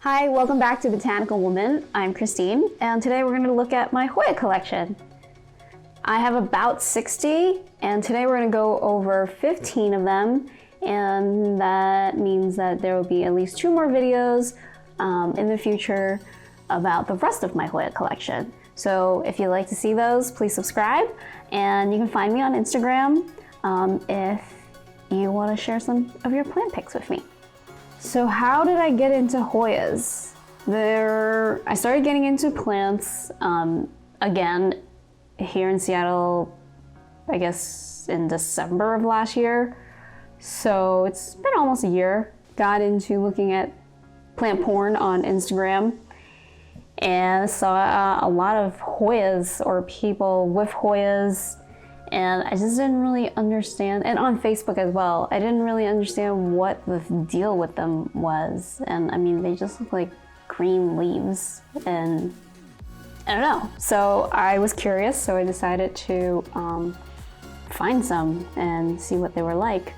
Hi, welcome back to Botanical Woman. I'm Christine, and today we're going to look at my Hoya collection. I have about 60, and today we're going to go over 15 of them, and that means that there will be at least 2 more videos in the future about the rest of my Hoya collection. So if you'd like to see those, please subscribe, and you can find me on Instagram if you want to share some of your plant pics with me. So how did I get into Hoyas? I started getting into plants again here in Seattle, I guess in December of last year. So it's been almost a year. Got into looking at plant porn on Instagram and saw a lot of Hoyas or people with Hoyas. And I just didn't really understand, and on Facebook as well, I didn't really understand what the deal with them was. And I mean, they just look like green leaves, and I don't know. So I was curious, so I decided to find some and see what they were like.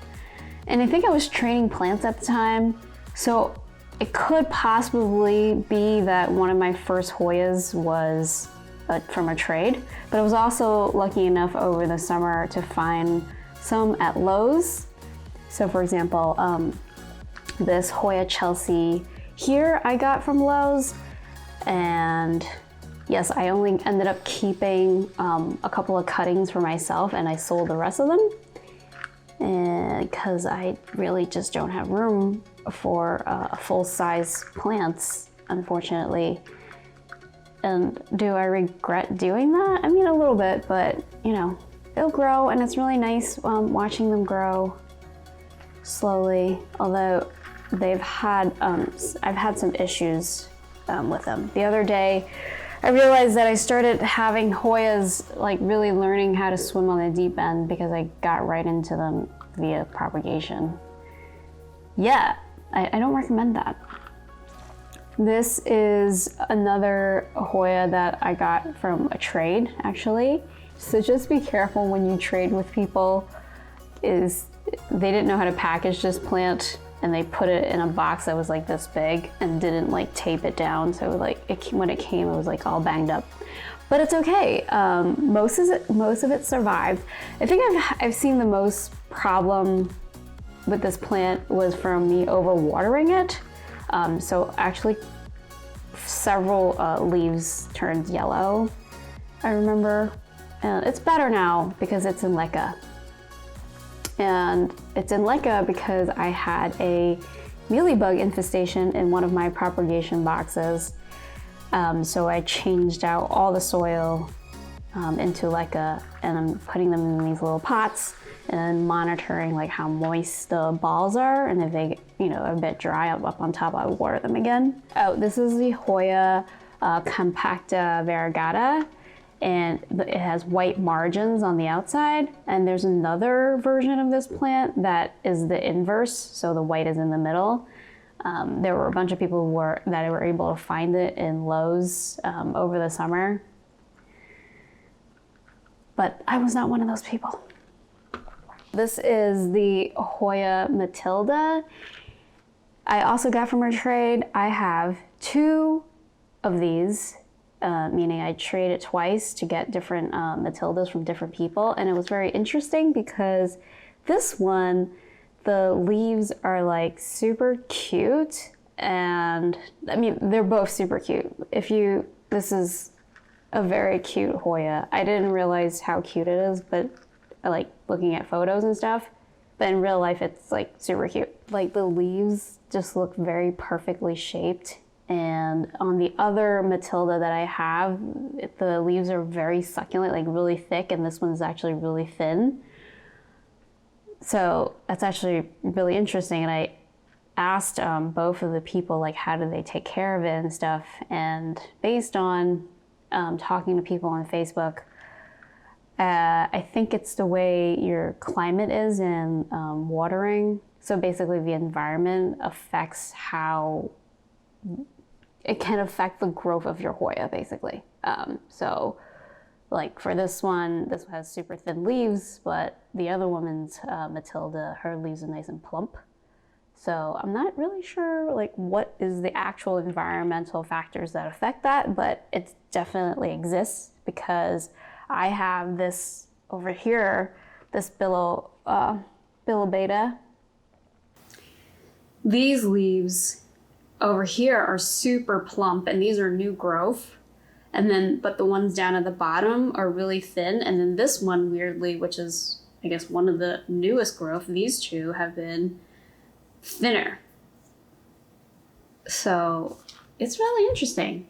And I think I was training plants at the time, so it could possibly be that one of my first Hoyas was from a trade, but I was also lucky enough over the summer to find some at Lowe's. So for example, this Hoya Chelsea here I got from Lowe's, and yes, I only ended up keeping a couple of cuttings for myself, and I sold the rest of them because I really just don't have room for full-size plants, unfortunately. And do I regret doing that? I mean, a little bit, but you know, they'll grow, and it's really nice watching them grow slowly. Although I've had some issues with them. The other day, I realized that I started having Hoyas like really learning how to swim on the deep end because I got right into them via propagation. Yeah, I don't recommend that. This is another Hoya that I got from a trade, actually. So just be careful when you trade with people. They didn't know how to package this plant, and they put it in a box that was like this big and didn't like tape it down. So when it came, it was like all banged up. But it's okay. Most of it survived. I think I've seen the most problem with this plant was from me overwatering it. So actually several leaves turned yellow, I remember. And it's better now because it's in leca. And it's in leca because I had a mealybug infestation in one of my propagation boxes. So I changed out all the soil into leca, and I'm putting them in these little pots and monitoring like how moist the balls are, and if they a bit dry up on top, I water them again. Oh, this is the Hoya compacta variegata, and it has white margins on the outside. And there's another version of this plant that is the inverse, so the white is in the middle. There were a bunch of people that were able to find it in Lowe's over the summer, but I was not one of those people. This is the Hoya mathilde. I also got from a trade. I have 2 of these, meaning I traded twice to get different mathildes from different people. And it was very interesting because this one, the leaves are like super cute. And I mean, they're both super cute. This is a very cute Hoya. I didn't realize how cute it is, but I like looking at photos and stuff. But in real life, it's like super cute. Like the leaves just look very perfectly shaped. And on the other mathilde that I have, the leaves are very succulent, like really thick, and this one's actually really thin. So that's actually really interesting. And I asked both of the people, like, how do they take care of it and stuff. And based on talking to people on Facebook, I think it's the way your climate is and watering. So basically the environment affects how it can affect the growth of your Hoya, basically. So like for this one has super thin leaves, but the other woman's mathilde, her leaves are nice and plump. So I'm not really sure like what is the actual environmental factors that affect that, but it definitely exists because I have this over here, this bilobata. These leaves over here are super plump, and these are new growth. And then, but the ones down at the bottom are really thin. And then this one, weirdly, which is, I guess, one of the newest growth, these two have been thinner. So it's really interesting.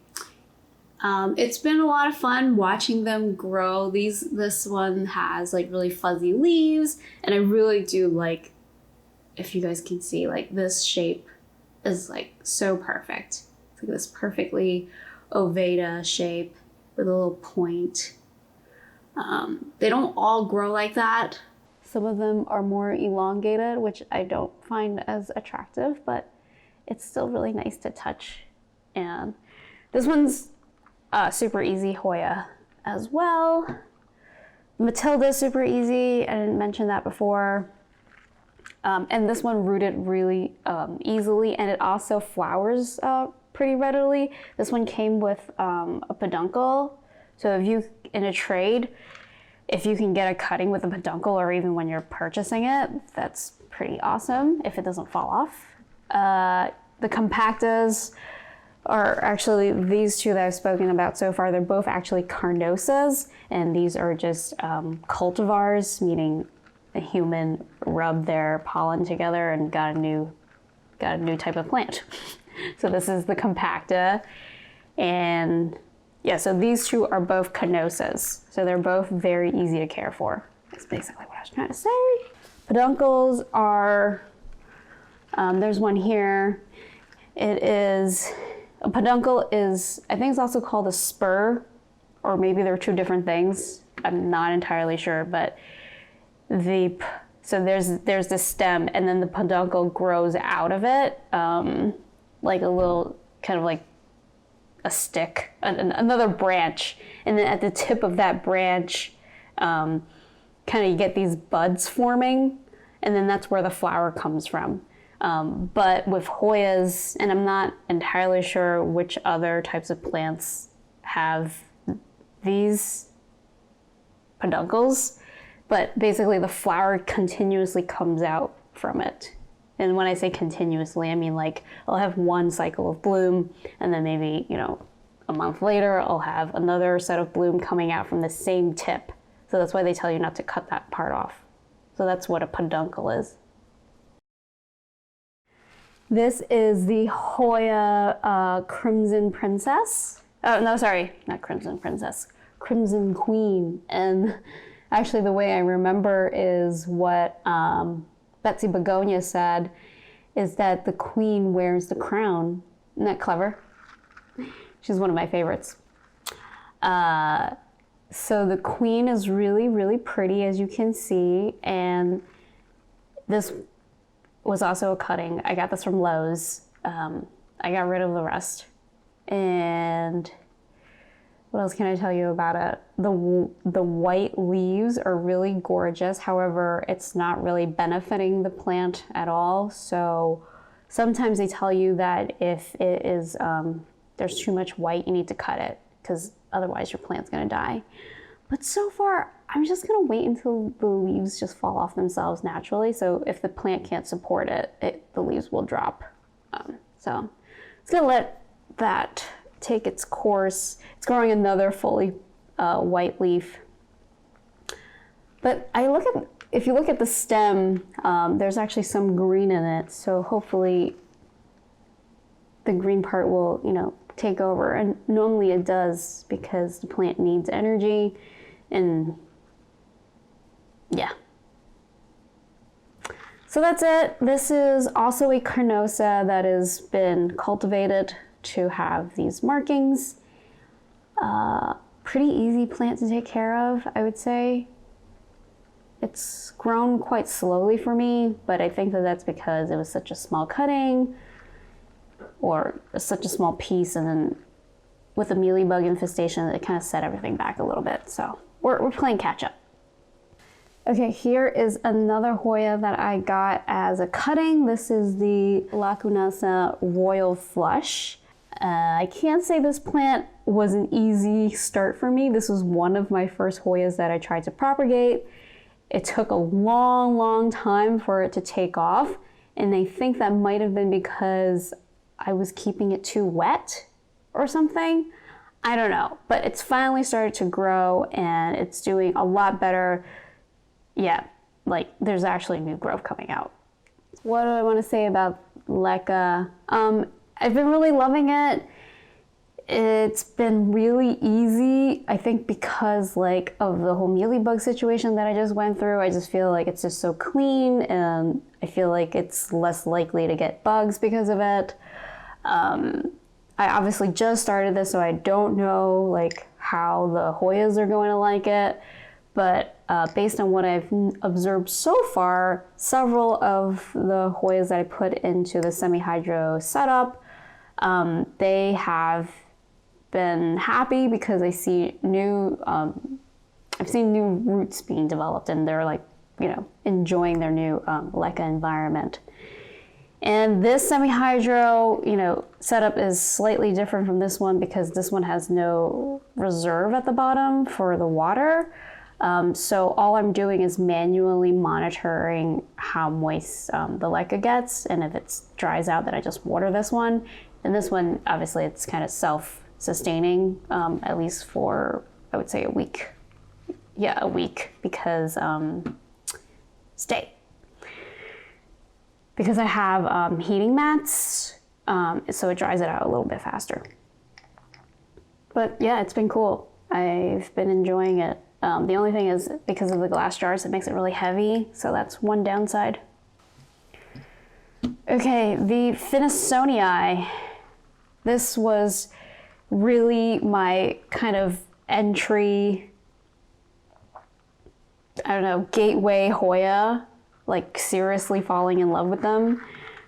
It's been a lot of fun watching them grow. This one has like really fuzzy leaves, and I really do like, if you guys can see, like this shape is like so perfect. It's like this perfectly ovata shape with a little point. They don't all grow like that. Some of them are more elongated, which I don't find as attractive, but it's still really nice to touch. And this one's super easy, Hoya as well. Mathilde is super easy, I didn't mention that before. And this one rooted really easily, and it also flowers pretty readily. This one came with a peduncle. So if you, in a trade, if you can get a cutting with a peduncle, or even when you're purchasing it, that's pretty awesome if it doesn't fall off. The compactas are actually these two that I've spoken about so far. They're both actually carnosas, and these are just cultivars, meaning a human rubbed their pollen together and got a new type of plant. So this is the compacta, and yeah, so these two are both canosas. So they're both very easy to care for. That's basically what I was trying to say. Peduncles are, there's one here. It is, a peduncle is, I think it's also called a spur, or maybe they're two different things. I'm not entirely sure, but so there's the stem, and then the peduncle grows out of it, like a little, kind of like a stick, another branch, and then at the tip of that branch, kind of you get these buds forming, and then that's where the flower comes from. But with Hoyas, and I'm not entirely sure which other types of plants have these peduncles, but basically the flower continuously comes out from it. And when I say continuously, I mean like I'll have one cycle of bloom, and then maybe, a month later I'll have another set of bloom coming out from the same tip. So that's why they tell you not to cut that part off. So that's what a peduncle is. This is the Hoya Crimson Princess. Oh, no, sorry, not Crimson Princess, Crimson Queen. And actually the way I remember is what Betsy Begonia said, is that the queen wears the crown. Isn't that clever? She's one of my favorites. So the queen is really, really pretty, as you can see. And this was also a cutting. I got this from Lowe's. I got rid of the rest. And what else can I tell you about it? The white leaves are really gorgeous. However, it's not really benefiting the plant at all. So sometimes they tell you that if it is, there's too much white, you need to cut it, because otherwise your plant's gonna die. But so far, I'm just gonna wait until the leaves just fall off themselves naturally. So if the plant can't support it, the leaves will drop. So it's gonna let that take its course. It's growing another fully white leaf. But if you look at the stem, there's actually some green in it. So hopefully the green part will, take over. And normally it does, because the plant needs energy. And yeah. So that's it. This is also a carnosa that has been cultivated to have these markings. Pretty easy plant to take care of, I would say. It's grown quite slowly for me, but I think that that's because it was such a small cutting, or such a small piece, and then with the mealybug infestation, it kind of set everything back a little bit. So we're playing catch up. Okay, here is another Hoya that I got as a cutting. This is the lacunosa royal flush. I can't say this plant was an easy start for me. This was one of my first Hoyas that I tried to propagate. It took a long time for it to take off, and I think that might have been because I was keeping it too wet or something. I don't know, but it's finally started to grow and it's doing a lot better. Yeah, like there's actually new growth coming out. What do I want to say about leca? I've been really loving it. It's been really easy, I think, because like of the whole Mealybug situation that I just went through. I just feel like it's just so clean, and I feel like it's less likely to get bugs because of it. I obviously just started this, so I don't know like how the Hoyas are going to like it. But based on what I've observed so far, several of the Hoyas that I put into the semi-hydro setup, they have been happy because I see new, I've seen new roots being developed, and they're like, you know, enjoying their new leca environment. And this semi-hydro, you know, setup is slightly different from this one because this one has no reserve at the bottom for the water. So all I'm doing is manually monitoring how moist the leca gets, and if it dries out, then I just water this one. And this one, obviously, it's kind of self-sustaining, at least for, I would say, a week. Yeah, a week, because because I have heating mats, so it dries it out a little bit faster. But yeah, it's been cool. I've been enjoying it. The only thing is, because of the glass jars, it makes it really heavy, so that's one downside. Okay, the finlaysonii. This was really my kind of entry, I don't know, gateway Hoya, like seriously falling in love with them,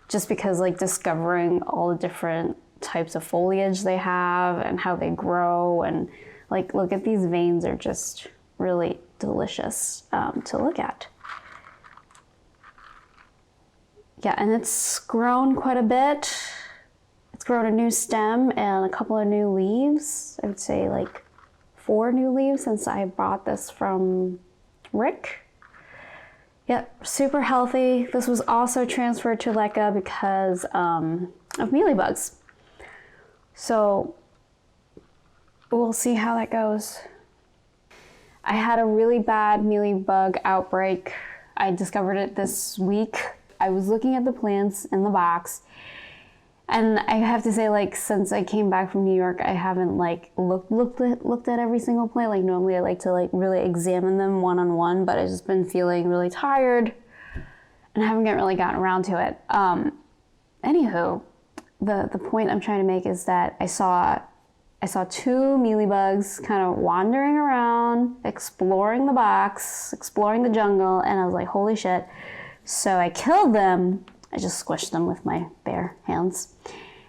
just because like discovering all the different types of foliage they have and how they grow, and like look at these veins, are just really delicious to look at. Yeah, and it's grown quite a bit. It's grown a new stem and a couple of new leaves. I would say like 4 new leaves since I bought this from Rick. Yeah, super healthy. This was also transferred to leca because of mealybugs. So we'll see how that goes. I had a really bad mealybug outbreak. I discovered it this week. I was looking at the plants in the box, and I have to say, like, since I came back from New York, I haven't like looked at every single plant. Like normally I like to like really examine them one-on-one, but I've just been feeling really tired and I haven't really gotten around to it. Anywho, the point I'm trying to make is that I saw 2 mealybugs kind of wandering around, exploring the box, exploring the jungle, and I was like, holy shit. So I killed them. I just squished them with my bare hands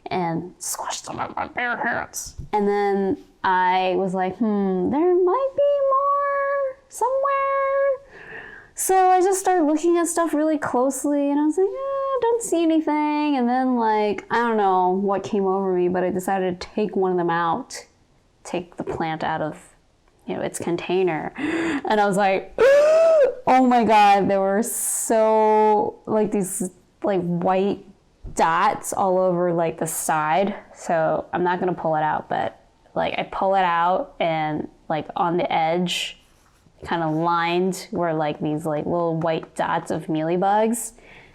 and squished them with my bare hands. And then I was like, there might be more somewhere. So I just started looking at stuff really closely, and I was like, I don't see anything. And then like, I don't know what came over me, but I decided to take one of them out, take the plant out of, you know, its container. And I was like, oh my God, there were so like these like white dots all over like the side. So I'm not gonna pull it out, but like I pull it out, and like on the edge, kind of lined, were like these like little white dots of mealybugs,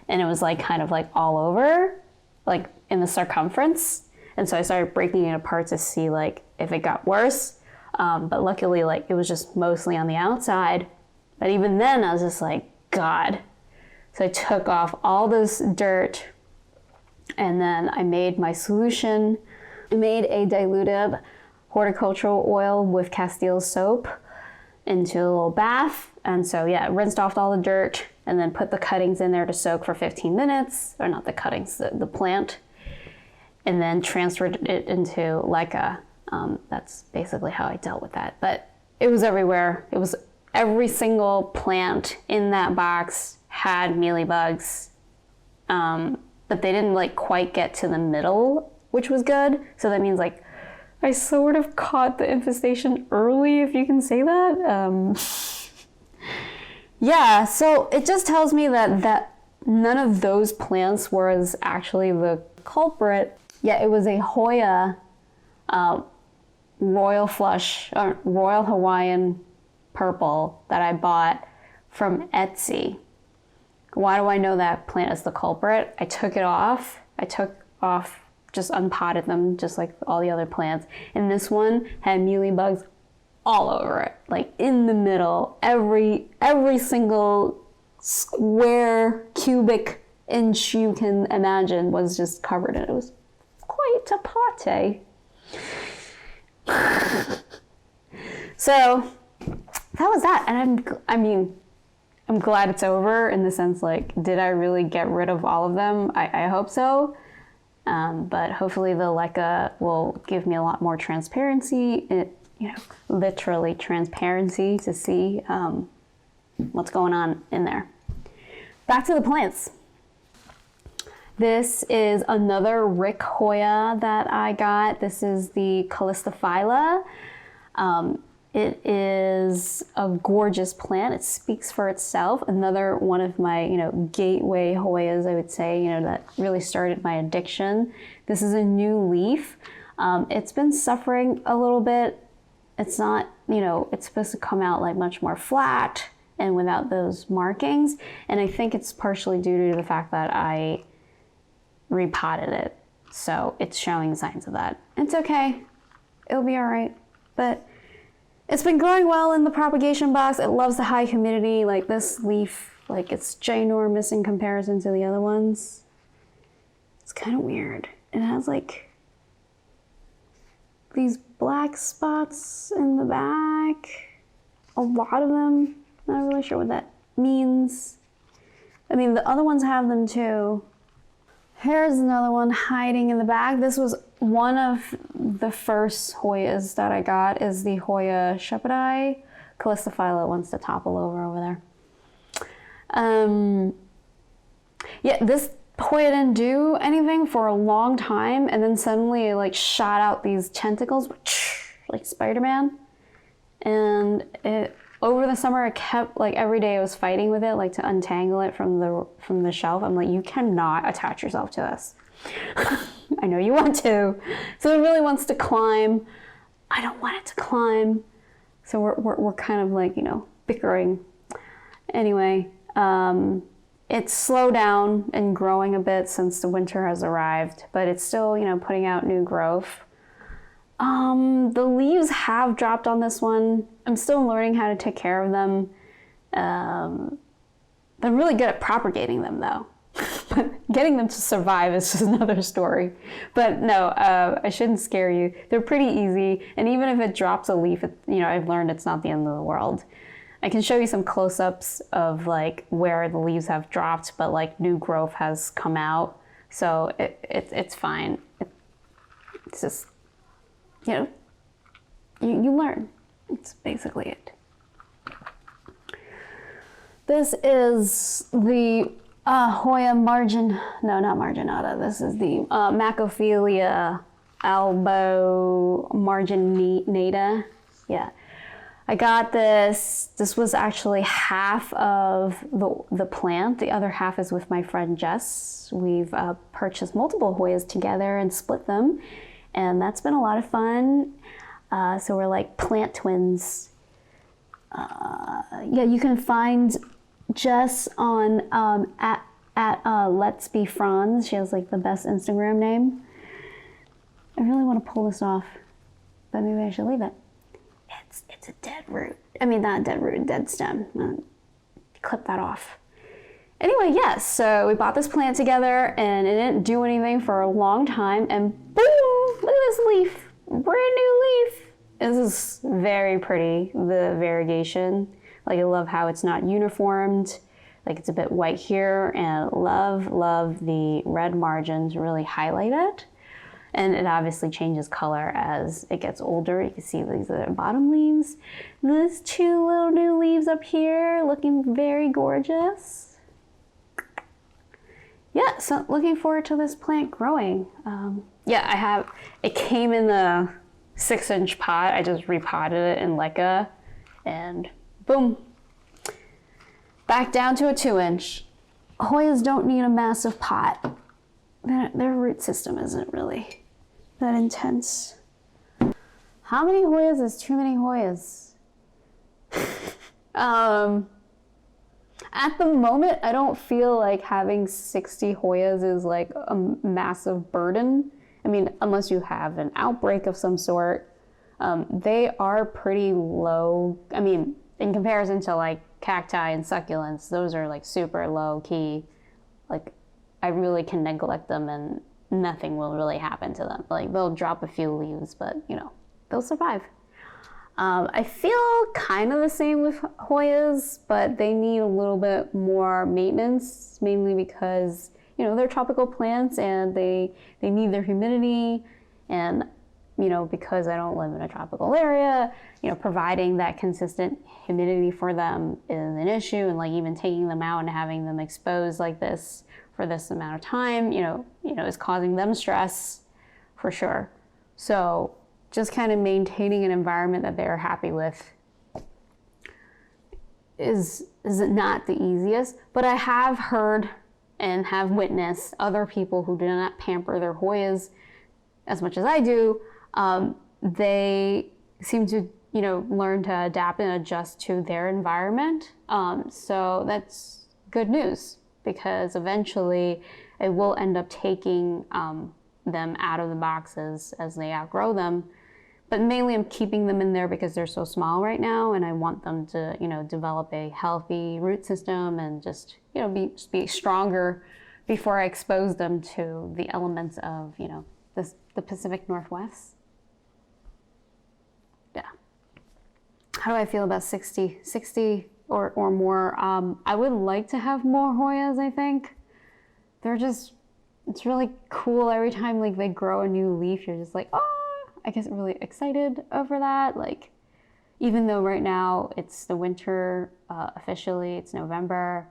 and it was like kind of like all over, like in the circumference. And so I started breaking it apart to see like if it got worse, but luckily like it was just mostly on the outside. But even then I was just like, God. So I took off all this dirt, and then I made my solution. I made a diluted horticultural oil with Castile soap into a little bath. And so yeah, rinsed off all the dirt and then put the cuttings in there to soak for 15 minutes, or not the cuttings, the plant, and then transferred it into leca. That's basically how I dealt with that. But it was everywhere. It was every single plant in that box had mealybugs, but they didn't like quite get to the middle, which was good. So that means like I sort of caught the infestation early, if you can say that. Yeah, so it just tells me that none of those plants was actually the culprit. Yeah, it was a Hoya royal flush, or royal Hawaiian purple that I bought from Etsy. Why do I know that plant is the culprit? I took it off. Just unpotted them, just like all the other plants. And this one had mealybugs all over it, like in the middle. Every single square cubic inch you can imagine was just covered in it. It was quite a party. So that was that. And I'm glad it's over, in the sense like, did I really get rid of all of them? I hope so. But hopefully the leca will give me a lot more transparency, literally transparency, to see what's going on in there. Back to the plants. This is another Rick Hoya that I got. This is the callistophylla. It is a gorgeous plant. It speaks for itself. Another one of my, gateway Hoyas, I would say, that really started my addiction. This is a new leaf. It's been suffering a little bit. It's not, it's supposed to come out like much more flat and without those markings. And I think it's partially due to the fact that I repotted it. So it's showing signs of that. It's okay. It'll be all right. But it's been growing well in the propagation box. It loves the high humidity. Like this leaf, like it's ginormous in comparison to the other ones. It's kind of weird. It has like these black spots in the back. A lot of them. Not really sure what that means. I mean, the other ones have them too. Here's another one hiding in the back. This was one of the first Hoyas that I got, is the Hoya shepherdii. Callistophylla wants to topple over there. Yeah, this Hoya didn't do anything for a long time, and then suddenly it like shot out these tentacles, like Spider-Man. And over the summer, it kept, like every day I was fighting with it, like to untangle it from the shelf. I'm like, you cannot attach yourself to this. I know you want to. So it really wants to climb. I don't want it to climb. So we're kind of like, bickering. Anyway, it's slowed down and growing a bit since the winter has arrived, but it's still, putting out new growth. The leaves have dropped on this one. I'm still learning how to take care of them. I'm really good at propagating them though. But getting them to survive is just another story. But no, I shouldn't scare you. They're pretty easy. And even if it drops a leaf, I've learned it's not the end of the world. I can show you some close-ups of like where the leaves have dropped, but like new growth has come out. So it's fine. It's just, you learn. It's basically it. This is the Hoya marginata. This is the macrophylla albo-marginata. Yeah. I got this. This was actually half of the plant. The other half is with my friend Jess. We've purchased multiple Hoyas together and split them. And that's been a lot of fun. So we're like plant twins. Yeah, you can find Jess on at Let's Be Franz. She has like the best Instagram name. I really want to pull this off, but maybe I should leave it. It's a dead root. I mean, not dead root, dead stem. Clip that off. Anyway, yes, so we bought this plant together and it didn't do anything for a long time, and boom, look at this leaf, brand new leaf. This is very pretty, the variegation. Like I love how it's not uniformed, like it's a bit white here, and love the red margins really highlight it. And it obviously changes color as it gets older. You can see these are the bottom leaves. These two little new leaves up here looking very gorgeous. Yeah, so looking forward to this plant growing. Yeah, it came in the 6-inch pot. I just repotted it in leca and boom, back down to a 2-inch. Hoyas don't need a massive pot. Their root system isn't really that intense. How many Hoyas is too many Hoyas? At the moment, I don't feel like having 60 Hoyas is like a massive burden. I mean, unless you have an outbreak of some sort. They are pretty low. I mean, in comparison to like cacti and succulents, those are like super low key. Like, I really can neglect them and nothing will really happen to them. Like, they'll drop a few leaves, but you know, they'll survive. I feel kind of the same with Hoyas, but they need a little bit more maintenance, mainly because, you know, they're tropical plants and they need their humidity. And, you know, because I don't live in a tropical area, you know, providing that consistent humidity for them is an issue. And like even taking them out and having them exposed like this for this amount of time, you know, is causing them stress for sure. So just kind of maintaining an environment that they're happy with is not the easiest. But I have heard and have witnessed other people who do not pamper their Hoyas as much as I do. They seem to, you know, learn to adapt and adjust to their environment. So that's good news, because eventually it will end up taking them out of the boxes as they outgrow them. But mainly I'm keeping them in there because they're so small right now, and I want them to, you know, develop a healthy root system and just, you know, be stronger before I expose them to the elements of, you know, the Pacific Northwest. Yeah. How do I feel about 60 or more? I would like to have more Hoyas, I think. They're just, it's really cool. Every time like they grow a new leaf, you're just like, oh, I get really excited over that. Like, even though right now it's the winter, officially it's November,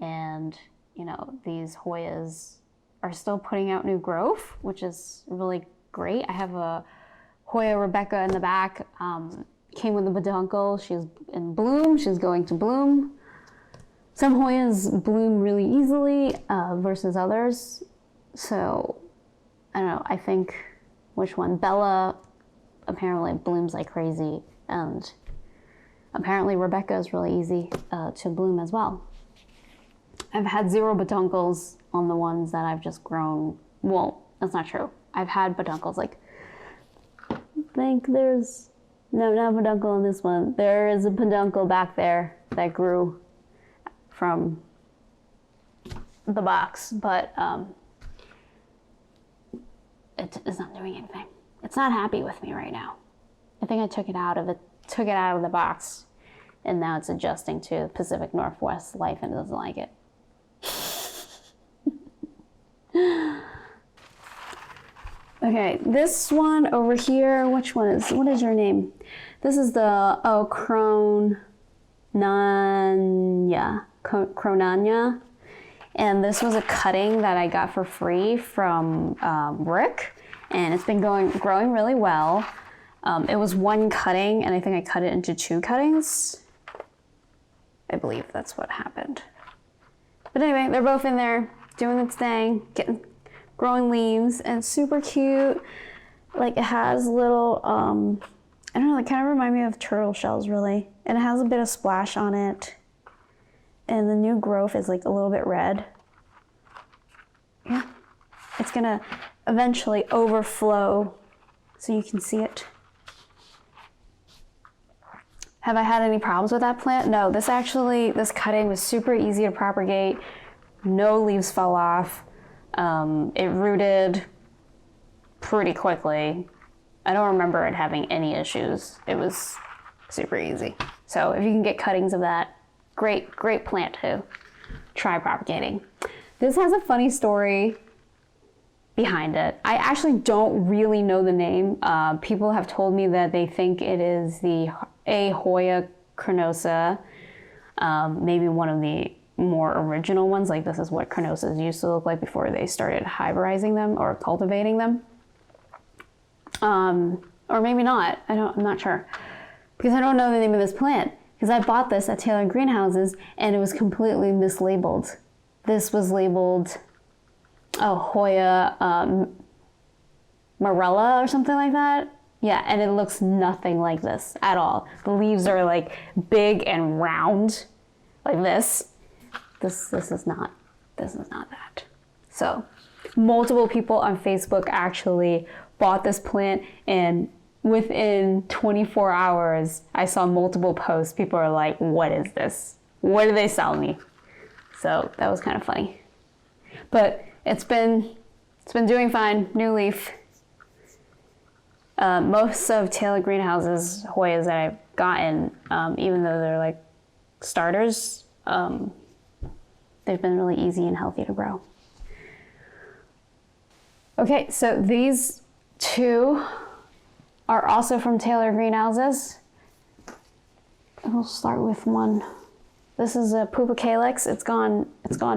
and you know, these Hoyas are still putting out new growth, which is really great. I have a Hoya Rebecca in the back, came with a peduncle. She's in bloom, she's going to bloom. Some Hoyas bloom really easily versus others. So, I don't know, I think, which one? Bella apparently blooms like crazy, and apparently Rebecca is really easy to bloom as well. I've had 0 peduncles on the ones that I've just grown. Well, that's not true. I've had peduncles, like, I think there's, no, not a peduncle on this one. There is a peduncle back there that grew from the box, but it's not doing anything. It's not happy with me right now. I think I took it out of the box, and now it's adjusting to Pacific Northwest life and it doesn't like it. Okay, this one over here, what is your name? This is the, krohniana. And this was a cutting that I got for free from Rick, and it's been growing really well. It was 1 cutting, and I think I cut it into 2 cuttings. I believe that's what happened. But anyway, they're both in there doing its thing, growing leaves, and it's super cute. Like, it has little, I don't know, it kind of reminds me of turtle shells, really. And it has a bit of splash on it. And the new growth is like a little bit red. Yeah, it's gonna eventually overflow so you can see it. Have I had any problems with that plant? No, this cutting was super easy to propagate. No leaves fell off. It rooted pretty quickly. I don't remember it having any issues. It was super easy. So if you can get cuttings of that, great plant to try propagating. This has a funny story. behind it. I actually don't really know the name. People have told me that they think it is the Hoya carnosa, maybe one of the more original ones. Like this is what carnosas used to look like before they started hybridizing them or cultivating them. Or maybe not. I'm not sure, because I don't know the name of this plant. Because I bought this at Taylor Greenhouses and it was completely mislabeled. This was labeled Hoya Marella or something like that. Yeah, and it looks nothing like this at all. The leaves are like big and round, like this. This is not that. So, multiple people on Facebook actually bought this plant, and within 24 hours, I saw multiple posts. People are like, "What is this? What did they sell me?" So that was kind of funny. But it's been doing fine. New leaf. Most of Taylor Greenhouse's Hoyas that I've gotten, even though they're like starters, they've been really easy and healthy to grow. Okay, so these two are also from Taylor Greenhouses. We'll start with one. This is a pubicalyx. It's gone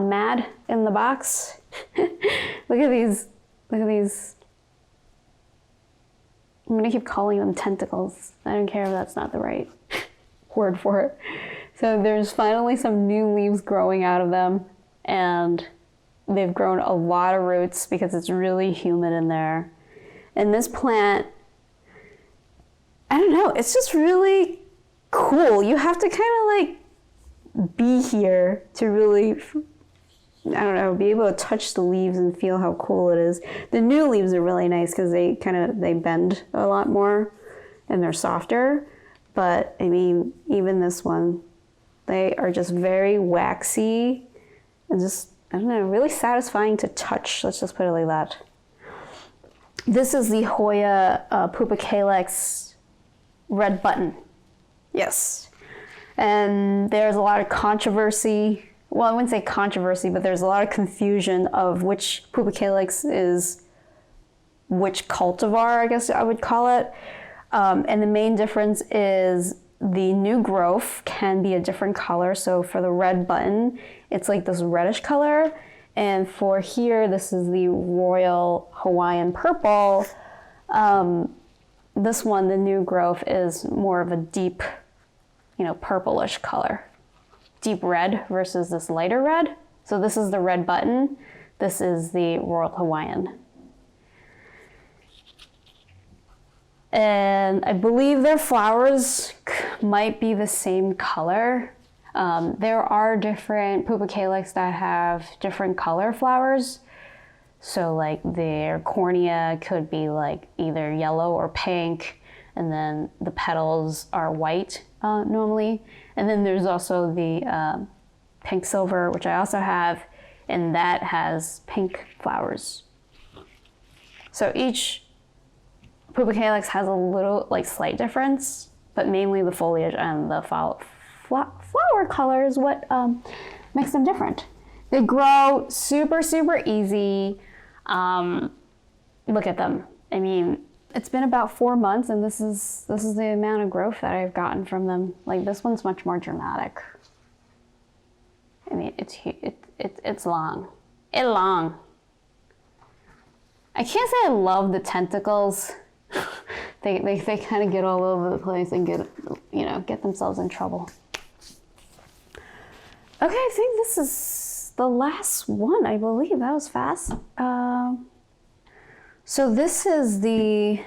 mad in the box. Look at these. Look at these. I'm gonna keep calling them tentacles. I don't care if that's not the right word for it. So there's finally some new leaves growing out of them, and they've grown a lot of roots because it's really humid in there. And this plant, I don't know, it's just really cool. You have to kind of like be here to really, I don't know, be able to touch the leaves and feel how cool it is. The new leaves are really nice because they bend a lot more and they're softer. But I mean, even this one, they are just very waxy and just, I don't know, really satisfying to touch. Let's just put it like that. This is the Hoya pubicalyx red button. Yes. And there's a lot of controversy. Well, I wouldn't say controversy, but there's a lot of confusion of which pubicalyx is which cultivar, I guess I would call it. And the main difference is the new growth can be a different color. So for the red button, it's like this reddish color. And for here, this is the royal Hawaiian purple. This one, the new growth, is more of a deep, purplish color. Deep red versus this lighter red. So this is the red button. This is the royal Hawaiian. And I believe their flowers might be the same color. There are different pubicalyx that have different color flowers. So like their cornea could be like either yellow or pink, and then the petals are white normally. And then there's also the pink silver, which I also have, and that has pink flowers. So each pubicalyx has a little slight difference, but mainly the foliage and the flower color is what makes them different. They grow super, super easy. Look at them. I mean, it's been about 4 months, and this is the amount of growth that I've gotten from them. Like this one's much more dramatic. I mean, it's long. It's long. I can't say I love the tentacles. They kind of get all over the place and get themselves in trouble. Okay, I think this is the last one, I believe. That was fast. So this is the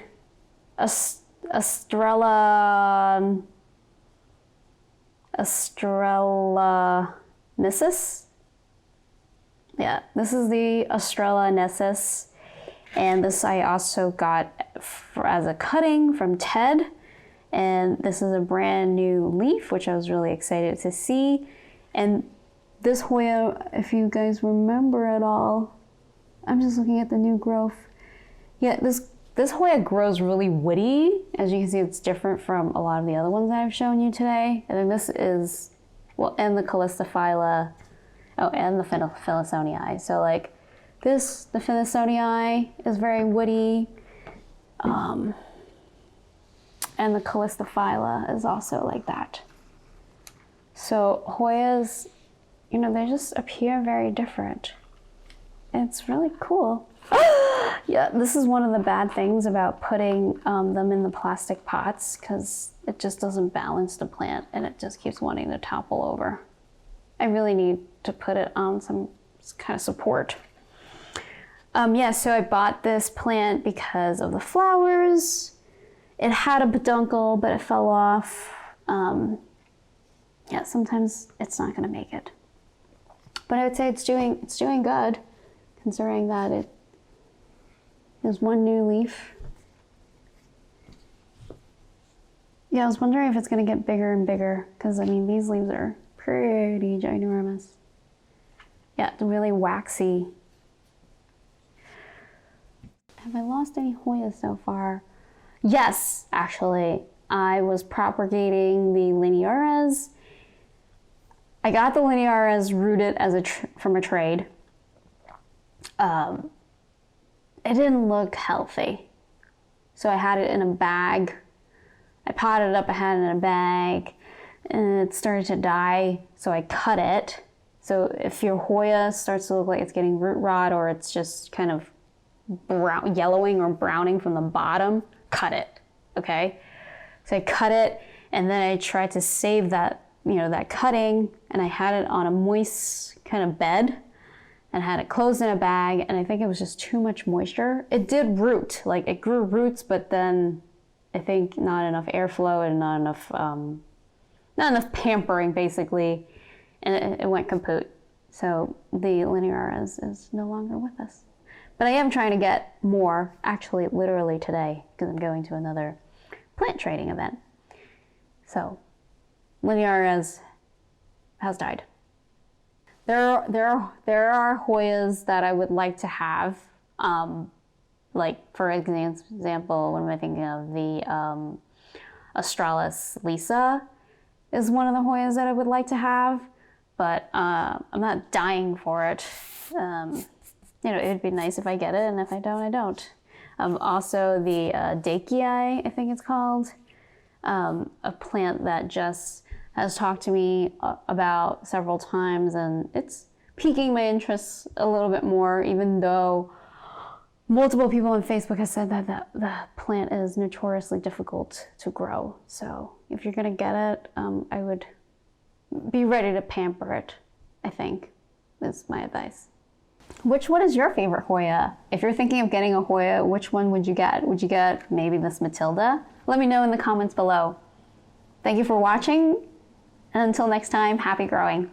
estrellaensis. Yeah, this is the estrellaensis. And this I also got as a cutting from Ted. And this is a brand new leaf, which I was really excited to see. And this Hoya, if you guys remember at all, I'm just looking at the new growth. Yeah, this Hoya grows really woody. As you can see, it's different from a lot of the other ones that I've shown you today. And then this is, and the callistophylla, and the finlaysonii. So The finlaysonii is very woody. And the callistophylla is also like that. So Hoyas, you know, they just appear very different. It's really cool. Yeah, this is one of the bad things about putting them in the plastic pots, because it just doesn't balance the plant and it just keeps wanting to topple over. I really need to put it on some kind of support. Yeah, so I bought this plant because of the flowers. It had a peduncle, but it fell off. Yeah, sometimes it's not gonna make it. But I would say it's doing good, considering that there's one new leaf. Yeah, I was wondering if it's gonna get bigger and bigger, because I mean, these leaves are pretty ginormous. Yeah, it's really waxy. Have I lost any Hoyas so far? Yes, actually. I was propagating the lineares. I got the lineares rooted from a trade. It didn't look healthy. So I had it in a bag. I potted it up, I had it in a bag, and it started to die, so I cut it. So if your Hoya starts to look like it's getting root rot, or it's just kind of yellowing or browning from the bottom, cut it, okay? So I cut it, and then I tried to save that, you know, that cutting, and I had it on a moist kind of bed, and had it closed in a bag, and I think it was just too much moisture. It did root, like it grew roots, but then I think not enough airflow and not enough pampering, basically, and it went kaput. So the lineares is no longer with us. But I am trying to get more, actually, literally today, because I'm going to another plant trading event. So, lineares has died. There are Hoyas that I would like to have. Like, for example, what am I thinking of? The estrellaensis is one of the Hoyas that I would like to have, but I'm not dying for it. You know, it'd be nice if I get it, and if I don't, I don't. Also, the dakii, I think it's called, a plant that Jess has talked to me about several times, and it's piquing my interest a little bit more, even though multiple people on Facebook have said that the plant is notoriously difficult to grow. So if you're gonna get it, I would be ready to pamper it, I think, is my advice. Which one is your favorite Hoya? If you're thinking of getting a Hoya, which one would you get? Would you get maybe this Mathilde? Let me know in the comments below. Thank you for watching, and until next time, happy growing.